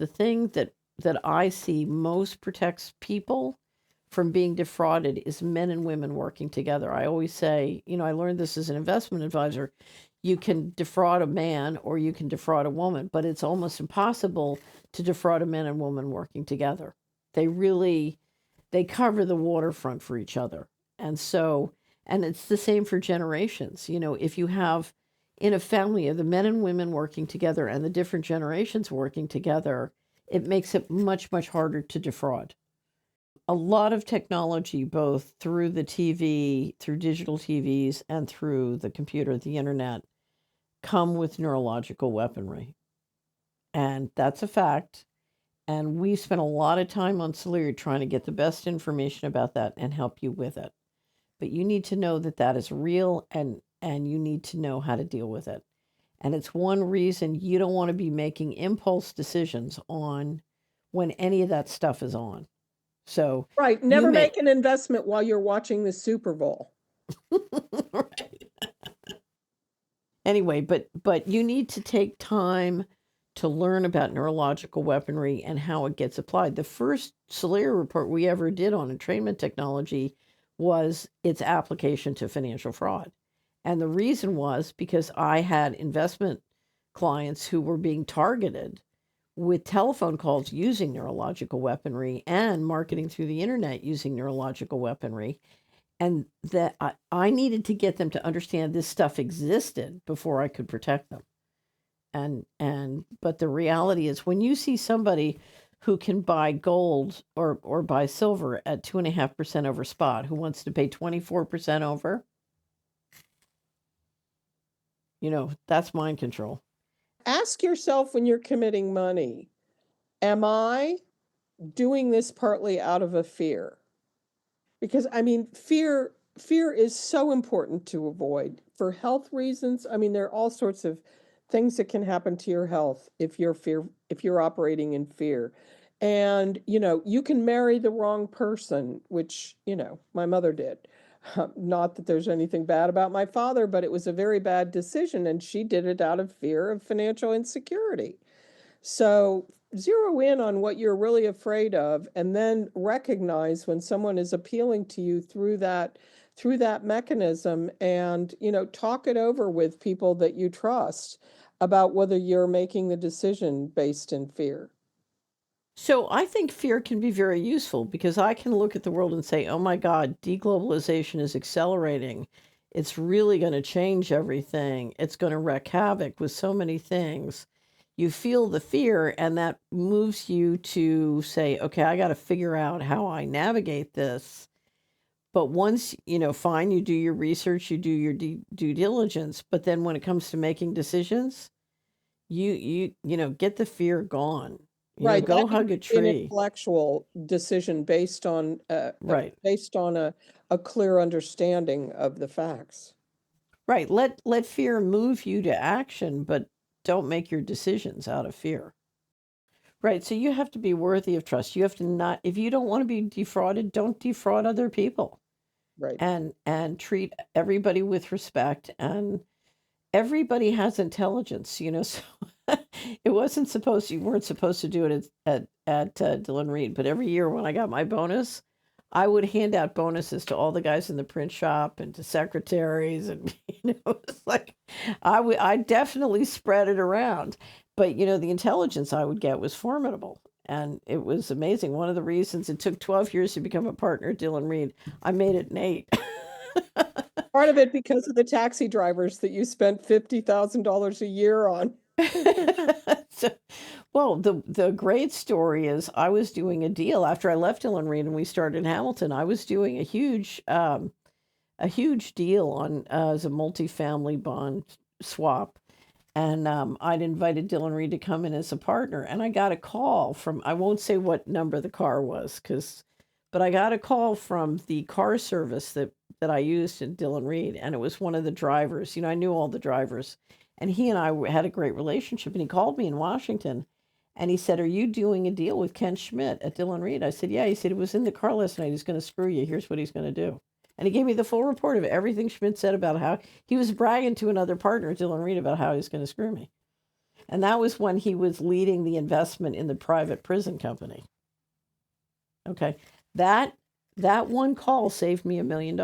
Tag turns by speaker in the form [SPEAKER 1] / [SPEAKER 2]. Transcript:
[SPEAKER 1] the thing that I see most protects people from being defrauded is men and women working together. I always say, I learned this as an investment advisor. You can defraud a man or you can defraud a woman, but it's almost impossible to defraud a man and woman working together. They cover the waterfront for each other. And it's the same for generations. If you have in a family of the men and women working together and the different generations working together, it makes it much, much harder to defraud. A lot of technology, both through the TV, through digital TVs, and through the computer, the internet, come with neurological weaponry. And that's a fact. And we spent a lot of time on Solari trying to get the best information about that and help you with it. But you need to know that that is real, and you need to know how to deal with it. And it's one reason you don't want to be making impulse decisions on when any of that stuff is on. So
[SPEAKER 2] right, never make an investment while you're watching the Super Bowl.
[SPEAKER 1] Right. Anyway, but you need to take time to learn about neurological weaponry and how it gets applied. The first Solari report we ever did on entrainment technology was its application to financial fraud. And the reason was because I had investment clients who were being targeted with telephone calls using neurological weaponry and marketing through the internet using neurological weaponry. And that I needed to get them to understand this stuff existed before I could protect them. But the reality is, when you see somebody who can buy gold or buy silver at 2.5% over spot, who wants to pay 24% over, that's mind control.
[SPEAKER 2] Ask yourself when you're committing money, am I doing this partly out of a fear? Because fear is so important to avoid for health reasons. There are all sorts of things that can happen to your health if you're operating in fear. And you can marry the wrong person, which my mother did. Not that there's anything bad about my father, but it was a very bad decision, and she did it out of fear of financial insecurity. So zero in on what you're really afraid of, and then recognize when someone is appealing to you through that mechanism, and talk it over with people that you trust about whether you're making the decision based in fear.
[SPEAKER 1] So I think fear can be very useful, because I can look at the world and say, oh my God, deglobalization is accelerating. It's really going to change everything. It's going to wreak havoc with so many things. You feel the fear, and that moves you to say, okay, I got to figure out how I navigate this. But once, fine, you do your research, you do your due diligence. But then when it comes to making decisions, you get the fear gone.
[SPEAKER 2] Right.
[SPEAKER 1] Go hug a tree.
[SPEAKER 2] An intellectual decision based on
[SPEAKER 1] right.
[SPEAKER 2] Based on a clear understanding of the facts.
[SPEAKER 1] Right. Let fear move you to action, but don't make your decisions out of fear. Right. So you have to be worthy of trust. You have to not, if you don't want to be defrauded, don't defraud other people.
[SPEAKER 2] Right.
[SPEAKER 1] And treat everybody with respect. And everybody has intelligence, so you weren't supposed to do it at Dillon Read, but every year when I got my bonus, I would hand out bonuses to all the guys in the print shop and to secretaries, and it's like I definitely spread it around. But the intelligence I would get was formidable, and it was amazing. One of the reasons it took 12 years to become a partner at Dillon Read, I made it in 8.
[SPEAKER 2] Part of it because of the taxi drivers that you spent $50,000 a year on.
[SPEAKER 1] Well, the great story is I was doing a deal after I left Dillon Read and we started in Hamilton. I was doing a huge deal on as a multifamily bond swap, and I'd invited Dillon Read to come in as a partner. And I got a call from, I won't say what number the car was, but I got a call from the car service that I used in Dillon Read, and it was one of the drivers. I knew all the drivers, and he and I had a great relationship. And he called me in Washington, and he said, "Are you doing a deal with Ken Schmidt at Dillon Read?" I said, "Yeah." He said, "It was in the car last night. He's going to screw you. Here's what he's going to do." And he gave me the full report of everything Schmidt said about how he was bragging to another partner at Dillon Read about how he's going to screw me. And that was when he was leading the investment in the private prison company. Okay. That one call saved me $1 million.